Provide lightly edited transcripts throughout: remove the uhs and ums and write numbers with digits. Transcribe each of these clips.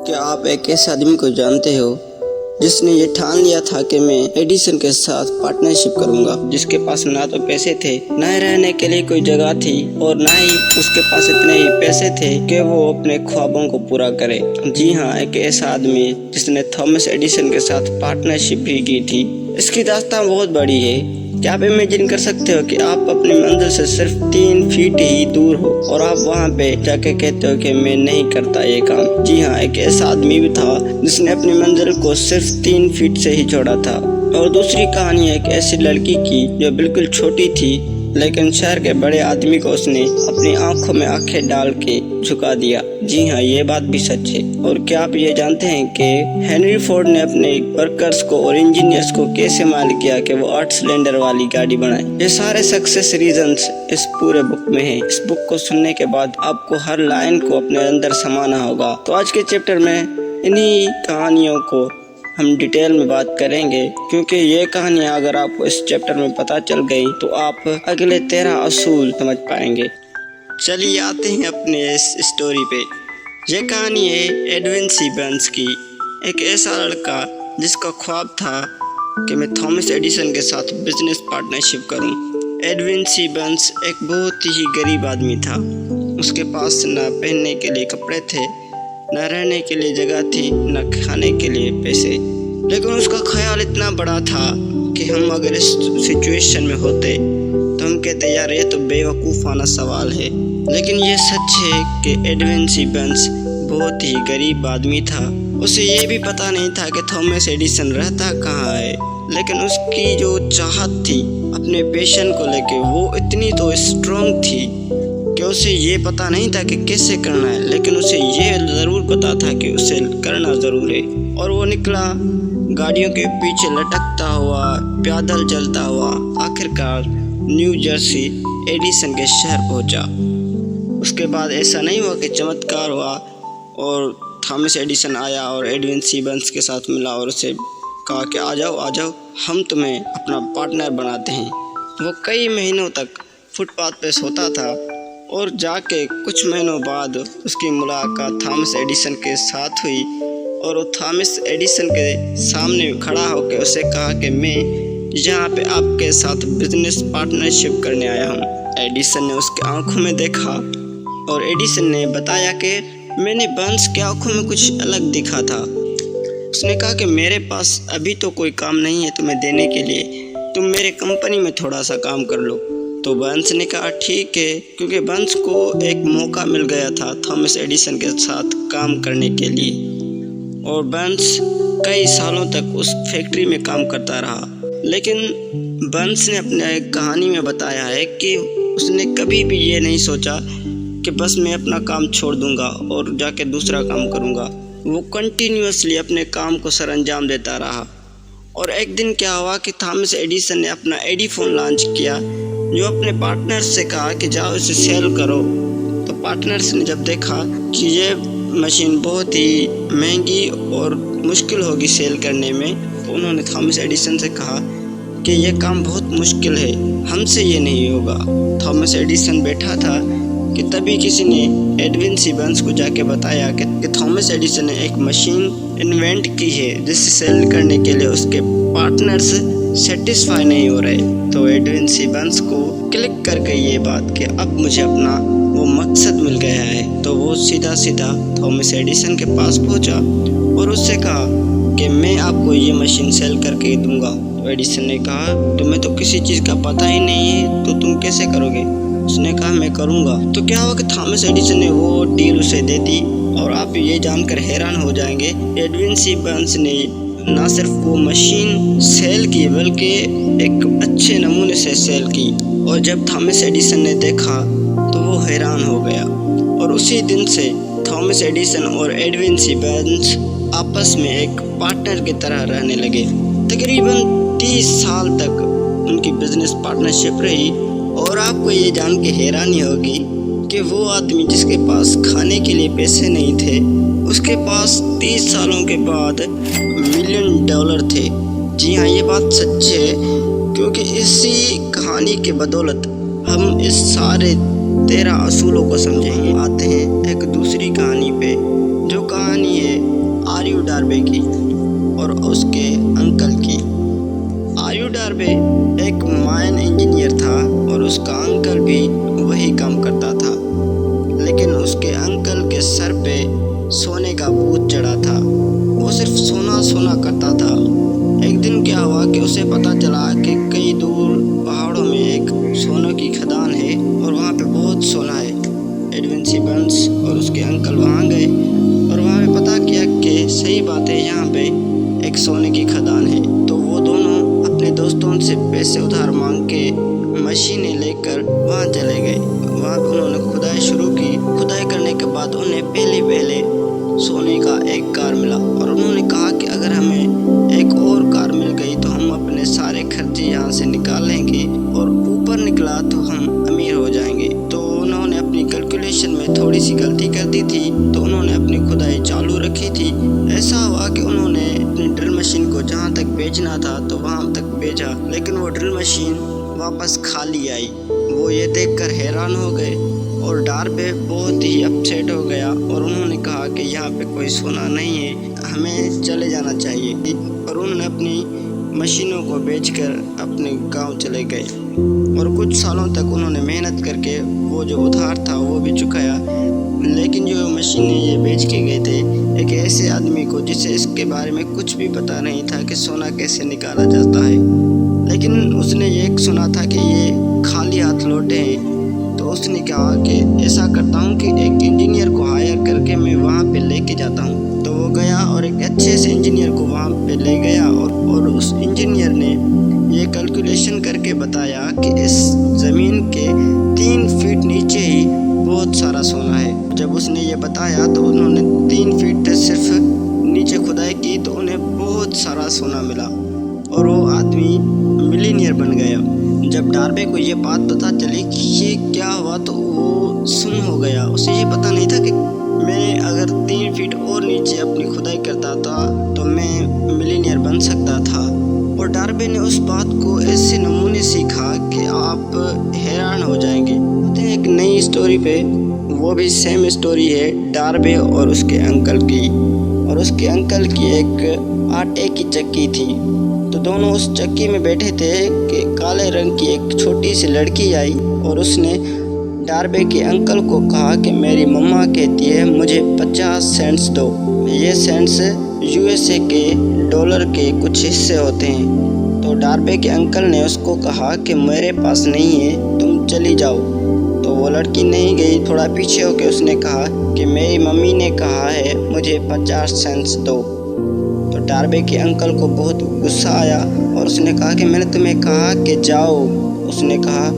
क्या आप एक ऐसे आदमी को जानते हो जिसने ये ठान लिया था कि मैं एडिसन के साथ पार्टनरशिप करूंगा, जिसके पास ना तो पैसे थे, ना ही रहने के लिए कोई जगह थी और ना ही उसके पास इतने ही पैसे थे कि वो अपने ख्वाबों को पूरा करे। जी हाँ, एक ऐसा आदमी जिसने थॉमस एडिसन के साथ पार्टनरशिप भी की थी। इसकी दास्तान बहुत बड़ी है। क्या आप इमेजिन कर सकते हो कि आप अपनी मंजिल से सिर्फ 3 फीट ही दूर हो और आप वहाँ पे जाके कहते हो कि मैं नहीं करता ये काम। जी हाँ, एक ऐसा आदमी भी था जिसने अपनी मंजिल को सिर्फ 3 फीट से ही छोड़ा था। और दूसरी कहानी है एक ऐसी लड़की की जो बिल्कुल छोटी थी, लेकिन शहर के बड़े आदमी को उसने अपनी आंखों में आंखें डाल के झुका दिया। जी हाँ, ये बात भी सच है। और क्या आप ये जानते हैं कि हेनरी फोर्ड ने अपने वर्कर्स को और इंजीनियर्स को कैसे मालिक किया कि वो 8 सिलेंडर वाली गाड़ी बनाए। ये सारे सक्सेस रीजंस इस पूरे बुक में है। इस बुक को सुनने के बाद आपको हर लाइन को अपने अंदर समाना होगा। तो आज के चैप्टर में इन्हीं कहानियों को हम डिटेल में बात करेंगे, क्योंकि ये कहानियाँ अगर आपको इस चैप्टर में पता चल गई तो आप अगले 13 असूल समझ पाएंगे। चलिए आते हैं अपने इस स्टोरी पे। ये कहानी है एडविन सी बर्न्स की। एक ऐसा लड़का जिसका ख्वाब था कि मैं थॉमस एडिसन के साथ बिजनेस पार्टनरशिप करूं। एडविन सी बर्न्स एक बहुत ही गरीब आदमी था। उसके पास न पहनने के लिए कपड़े थे, न रहने के लिए जगह थी, न खाने के लिए पैसे। लेकिन उसका ख्याल इतना बड़ा था कि हम अगर इस सिचुएशन में होते तो हम कहते यार ये तो बेवकूफ़ाना सवाल है। लेकिन ये सच है कि एडविन सी बर्न्स बहुत ही गरीब आदमी था। उसे ये भी पता नहीं था कि थॉमस एडिसन रहता कहाँ है, लेकिन उसकी जो चाहत थी अपने पैशन को लेके वो इतनी तो स्ट्रॉन्ग थी कि उसे ये पता नहीं था कि कैसे करना है, लेकिन उसे ये ज़रूर पता था कि उसे करना ज़रूर है। और वो निकला गाड़ियों के पीछे लटकता हुआ, पैदल चलता हुआ, आखिरकार न्यू जर्सी एडिसन के शहर पहुंचा। उसके बाद ऐसा नहीं हुआ कि चमत्कार हुआ और थॉमस एडिसन आया और एडविन सी बर्न्स के साथ मिला और उसे कहा कि आ जाओ हम तुम्हें अपना पार्टनर बनाते हैं। वो कई महीनों तक फुटपाथ पे सोता था और जाके कुछ महीनों बाद उसकी मुलाकात थॉमस एडिसन के साथ हुई और वो थॉमस एडिसन के सामने खड़ा होकर उसे कहा कि मैं यहाँ पे आपके साथ बिजनेस पार्टनरशिप करने आया हूँ। एडिसन ने उसके आंखों में देखा और एडिसन ने बताया कि मैंने बर्न्स के आंखों में कुछ अलग दिखा था। उसने कहा कि मेरे पास अभी तो कोई काम नहीं है तुम्हें देने के लिए, तुम मेरे कंपनी में थोड़ा सा काम कर लो। तो बर्न्स ने कहा ठीक है, क्योंकि बर्न्स को एक मौका मिल गया था थॉमस एडिसन के साथ काम करने के लिए। और बर्न्स कई सालों तक उस फैक्ट्री में काम करता रहा। लेकिन बर्न्स ने अपने कहानी में बताया है कि उसने कभी भी ये नहीं सोचा कि बस मैं अपना काम छोड़ दूंगा और जाके दूसरा काम करूंगा। वो कंटिन्यूअसली अपने काम को सरअंजाम देता रहा। और एक दिन क्या हुआ कि थॉमस एडिसन ने अपना एडिफोन लॉन्च किया, जो अपने पार्टनर्स से कहा कि जाओ इसे सेल करो। तो पार्टनर्स ने जब देखा कि ये मशीन बहुत ही महंगी और मुश्किल होगी सेल करने में, तो उन्होंने थॉमस एडिसन से कहा कि ये काम बहुत मुश्किल है, हमसे ये नहीं होगा। थॉमस एडिसन बैठा था कि तभी किसी ने एडविन सी बर्न्स को जाके बताया कि थॉमस एडिसन ने एक मशीन इन्वेंट की है जिसे सेल करने के लिए उसके पार्टनर्स सेटिस्फाई नहीं हो रहे। तो एडविन सी बर्न्स को क्लिक कर गई ये बात कि अब मुझे अपना वो मकसद मिल गया है। तो वो सीधा थॉमस एडिसन के पास पहुंचा और उससे कहा कि मैं आपको ये मशीन सेल करके दूंगा। तो एडिसन ने कहा तुम्हें तो किसी चीज़ का पता ही नहीं है, तो तुम कैसे करोगे? उसने कहा मैं करूँगा। तो क्या हुआ कि थॉमस एडिसन ने वो डील उसे दे दी। और आप ये जानकर हैरान हो जाएंगे, एडविन सी बर्न्स ने ना सिर्फ वो मशीन सेल की बल्कि एक अच्छे नमूने से सेल की। और जब थॉमस एडिसन ने देखा तो वो हैरान हो गया। और उसी दिन से थॉमस एडिसन और एडविन सी बर्न्स आपस में एक पार्टनर की तरह रहने लगे। तकरीबन 30 साल तक उनकी बिजनेस पार्टनरशिप रही। और आपको ये जान के हैरानी होगी कि वो आदमी जिसके पास खाने के लिए पैसे नहीं थे, उसके पास 30 सालों के बाद $1 मिलियन थे। जी हाँ, ये बात सच है, क्योंकि इसी कहानी के बदौलत हम इस सारे 13 असूलों को समझेंगे। आते हैं एक दूसरी कहानी पे, जो कहानी है ڈاربے کی اور اس کے انکل کی۔ آیو ڈاربے ایک مائن انجینئر تھا اور اس کا انکل بھی وہی کام کرتا تھا، لیکن اس کے انکل کے سر پہ سونے کا بھوت چڑھا تھا۔ وہ صرف سونا سونا کرتا تھا۔ ایک دن کیا ہوا کہ اسے پتہ چلا کہ کئی دور پہاڑوں میں ایک سونے کی کھدان ہے اور وہاں پہ بہت سونا ہے۔ ایڈون سیبنس اور اس کے انکل وہاں گئے اور وہاں پہ پتہ کیا کہ صحیح بات ہے، یہاں پہ ایک سونے کی کھدان ہے۔ تو وہ دونوں اپنے دوستوں سے پیسے ادھار مانگ کے مشینیں لے کر وہاں چلے گئے۔ وہاں پہ انہوں نے کھدائی شروع کی۔ کھدائی کرنے کے بعد انہیں پہلے سونے کا ایک کار ملا اور انہوں نے کہا کہ اگر ہمیں ایک اور کار مل گئی تو ہم اپنے سارے خرچے یہاں سے نکال لیں گے اور اوپر نکلا تو ہم امیر ہو جائیں گے۔ تو انہوں نے اپنی کیلکولیشن میں تھوڑی سی غلطی کر دی تھی، تو انہوں نے اپنی کھدائی چالو رکھی تھی۔ ایسا ہوا کہ انہوں نے اپنی ڈرل مشین کو جہاں تک بھیجنا تھا تو وہاں تک بھیجا، لیکن وہ ڈرل مشین واپس خالی آئی۔ وہ یہ دیکھ کر حیران ہو گئے اور ڈاربے بہت ہی اپسیٹ ہو گیا اور انہوں نے کہا کہ یہاں پہ کوئی سونا نہیں ہے، ہمیں چلے جانا چاہیے۔ اور انہوں نے اپنی مشینوں کو بیچ کر اپنے گاؤں چلے گئے اور کچھ سالوں تک انہوں نے محنت کر کے وہ جو ادھار تھا وہ بھی چکایا۔ لیکن جو مشینیں یہ بیچ کے گئے تھے ایک ایسے آدمی کو جسے اس کے بارے میں کچھ بھی پتہ نہیں تھا کہ سونا کیسے نکالا جاتا ہے، لیکن اس نے یہ سنا تھا کہ یہ خالی ہاتھ لوٹے ہیں۔ تو اس نے کہا کہ ایسا کرتا ہوں کہ ایک انجینئر کو ہائر کر کے میں وہاں پہ لے کے جاتا ہوں۔ تو وہ گیا اور ایک اچھے سے انجینئر کو وہاں پہ لے گیا اور اس انجینئر نے یہ کیلکولیشن کر کے بتایا کہ اس زمین کے 3 فٹ نیچے ہی بہت سارا سونا ہے۔ جب اس نے یہ بتایا تو انہوں نے 3 فٹ صرف نیچے کھدائی کی تو انہیں بہت سارا سونا ملا اور وہ آدمی ملینئر بن گیا۔ جب ڈاربے کو یہ بات پتہ چلی کہ یہ کیا ہوا تو وہ سن ہو گیا۔ اسے یہ پتہ نہیں تھا کہ میں اگر 3 فٹ اور نیچے اپنی کھدائی کرتا تھا تو میں ملینئر بن سکتا تھا۔ اور ڈاربے نے اس بات کو ایسے نمونے سیکھا کہ آپ حیران ہو جائیں گے۔ ایک نئی اسٹوری پہ، وہ بھی سیم اسٹوری ہے ڈاربے اور اس کے انکل کی۔ اور اس کے انکل کی ایک آٹے کی چکی تھی، تو دونوں اس چکی میں بیٹھے تھے کہ کالے رنگ کی ایک چھوٹی سی لڑکی آئی اور اس نے ڈاربے کے انکل کو کہا کہ میری مما کہتی ہے مجھے 50 سینٹس دو۔ یہ سینٹس USA کے ڈالر کے کچھ حصے ہوتے ہیں۔ تو ڈاربے کے انکل نے اس کو کہا کہ میرے پاس نہیں ہے، تم چلی جاؤ۔ تو وہ لڑکی نہیں گئی، تھوڑا پیچھے ہو کے اس نے کہا کہ میری ممی نے کہا ہے مجھے 50 سینٹس دو۔ تو ڈاربے کے انکل کو بہت غصہ آیا اور اس نے کہا کہ میں نے تمہیں کہا کہ جاؤ۔ اس نے کہا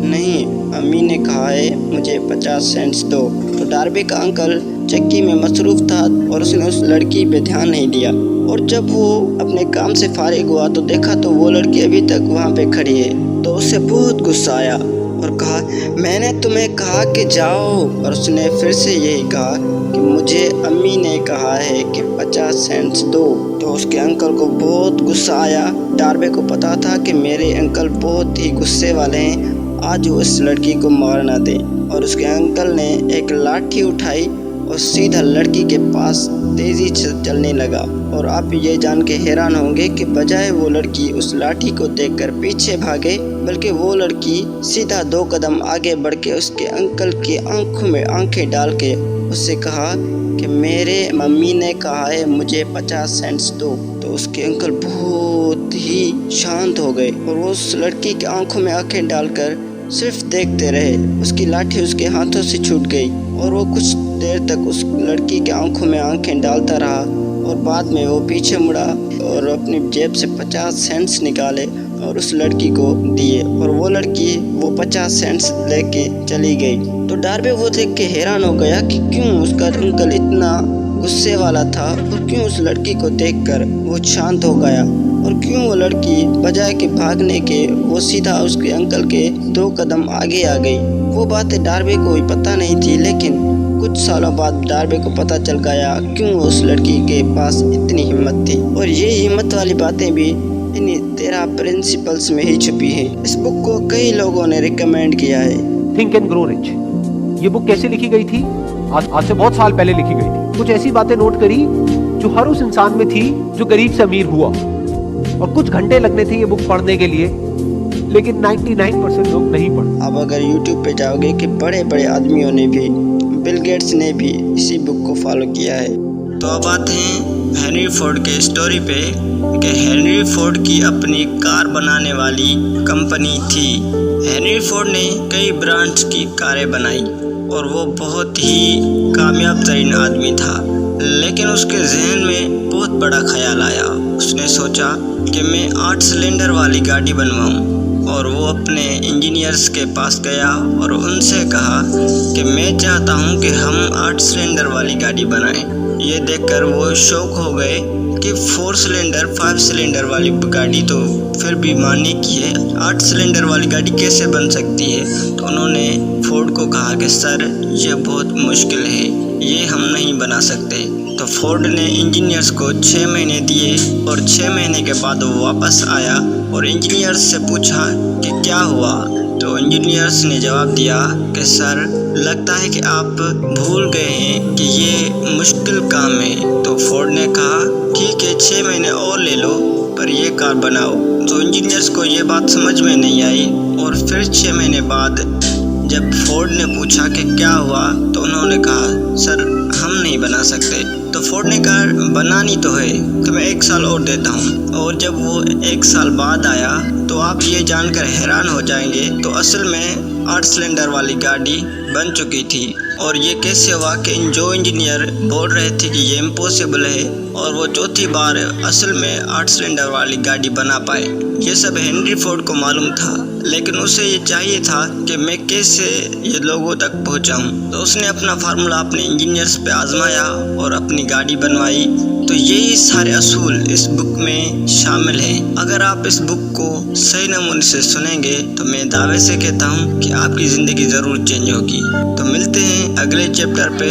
نہیں، امی نے کہا ہے مجھے 50 سینٹس دو۔ تو ڈاربے کا انکل چکی میں مصروف تھا اور اس نے اس لڑکی پہ دھیان نہیں دیا، اور جب وہ اپنے کام سے فارغ ہوا تو دیکھا تو وہ لڑکی ابھی تک وہاں پہ کھڑی ہے۔ تو اسے بہت غصہ آیا اور کہا میں نے تمہیں کہا کہ جاؤ، اور اس نے پھر سے یہی کہا کہ مجھے امی نے کہا ہے کہ 50 سینٹس دو۔ تو اس کے انکل کو بہت غصہ آیا۔ ڈاربے کو پتا تھا کہ میرے انکل بہت ہی غصے والے ہیں، آج وہ اس لڑکی کو مار نہ دیں، اور اس کے انکل نے ایک لاٹھی اٹھائی اور سیدھا لڑکی کے پاس تیزی سے چلنے لگا۔ اور آپ یہ جان کے حیران ہوں گے کہ بجائے وہ لڑکی اس لاٹھی کو دیکھ کر پیچھے بھاگے، بلکہ وہ لڑکی سیدھا 2 قدم آگے بڑھ کے اس کے انکل کی آنکھوں میں آنکھیں ڈال کے اس سے کہا کہ میرے ممی نے کہا ہے مجھے 50 سینٹس دو۔ تو اس کے انکل بہت ہی شانت ہو گئے اور وہ اس لڑکی کی آنکھوں میں آنکھیں ڈال کر صرف دیکھتے رہے۔ اس کی لاٹھی اس کے ہاتھوں سے چھوٹ گئی اور وہ کچھ دیر تک اس لڑکی کے آنکھوں میں آنکھیں ڈالتا رہا، اور بعد میں وہ پیچھے مڑا اور اپنی جیب سے 50 سینٹس نکالے اور اس لڑکی کو دیے، اور وہ لڑکی وہ 50 سینٹس لے کے چلی گئی۔ تو ڈاربے وہ دیکھ کے حیران ہو گیا کہ کیوں اس کا انکل اتنا غصے والا تھا اور کیوں اس لڑکی کو دیکھ کر وہ شانت ہو گیا، اور کیوں وہ لڑکی بجائے کہ بھاگنے کے وہ سیدھا اس کے انکل کے 2 قدم آگے آ گئی۔ وہ باتیں ڈاربے کو پتہ نہیں تھی، لیکن کچھ سالوں بعد ڈاربے کو پتہ چل گیا کیوں اس لڑکی کے پاس اتنی ہمت تھی۔ اور یہ ہمت والی باتیں بھی انہیں 13 پرنسپلز میں ہی چھپی ہیں۔ اس بک کو کئی لوگوں نے ریکمینڈ کیا ہے۔ تھنک اینڈ گرو رچ، یہ بک کیسے لکھی گئی تھی؟ آج سے بہت سال پہلے لکھی گئی تھی۔ کچھ ایسی باتیں نوٹ کری जो हर उस इंसान में थी जो गरीब से अमीर हुआ, और कुछ घंटे लगने थे ये बुक पढ़ने के लिए, लेकिन 99% लोग नहीं पढ़ते। अब अगर YouTube पे जाओगे कि बड़े बड़े आदमियों ने भी, बिल गेट्स ने भी इसी बुक को फॉलो किया है। तो अब आते हैं हेनरी फोर्ड के स्टोरी पे कि हेनरी फोर्ड की अपनी कार बनाने वाली कंपनी थी। हेनरी फोर्ड ने कई ब्रांड्स की कारें बनाई और वो बहुत ही कामयाब तरीन आदमी था, लेकिन उसके जहन में बहुत बड़ा ख्याल आया। उसने सोचा कि मैं 8 सिलेंडर वाली गाड़ी बनवाऊं, और वो अपने इंजीनियर्स के पास गया और उनसे कहा कि मैं चाहता हूं कि हम 8 सिलेंडर वाली गाड़ी बनाएं। ये देखकर वो शौक हो गए कि 4 सिलेंडर 5 सिलेंडर वाली गाड़ी तो फिर भी मानने की है, 8 सिलेंडर वाली गाड़ी कैसे बन सकती है। तो उन्होंने फोर्ड को कहा कि सर ये बहुत मुश्किल है, ये हम नहीं बना सकते। तो फोर्ड ने इंजीनियर्स को 6 महीने दिए और 6 महीने के बाद वो वापस आया और इंजीनियर्स से पूछा कि क्या हुआ। तो इंजीनियर्स ने जवाब दिया कि सर लगता है कि आप भूल गए हैं कि ये मुश्किल काम है। तो फोर्ड ने कहा ठीक है 6 महीने और ले लो, पर ये कार बनाओ। तो इंजीनियर्स को ये बात समझ में नहीं आई और फिर 6 महीने बाद जब फोर्ड ने पूछा कि क्या हुआ, तो उन्होंने कहा सर हम नहीं बना सकते। तो फोर्ड ने कहा बनानी तो है, तो मैं 1 साल और देता हूँ। और जब वो 1 साल बाद आया तो आप ये जानकर हैरान हो जाएंगे, तो असल में 8 सिलेंडर वाली गाड़ी बन चुकी थी। और ये कैसे हुआ कि जो इंजीनियर बोल रहे थे कि ये इम्पॉसिबल है, और वो चौथी बार असल में 8 सिलेंडर वाली गाड़ी बना पाए। ये सब हेनरी फोर्ड को मालूम था, लेकिन उसे ये चाहिए था कि मैं कैसे ये लोगों तक पहुंचाऊं। तो उसने अपना फार्मूला अपने इंजीनियर्स पे आजमाया और अपनी गाड़ी बनवाई। तो यही सारे असूल इस बुक में शामिल हैं। अगर आप इस बुक को सही नमूने से सुनेंगे तो मैं दावे से कहता हूँ कि आपकी ज़िंदगी ज़रूर चेंज होगी। तो मिलते हैं अगले चैप्टर पे।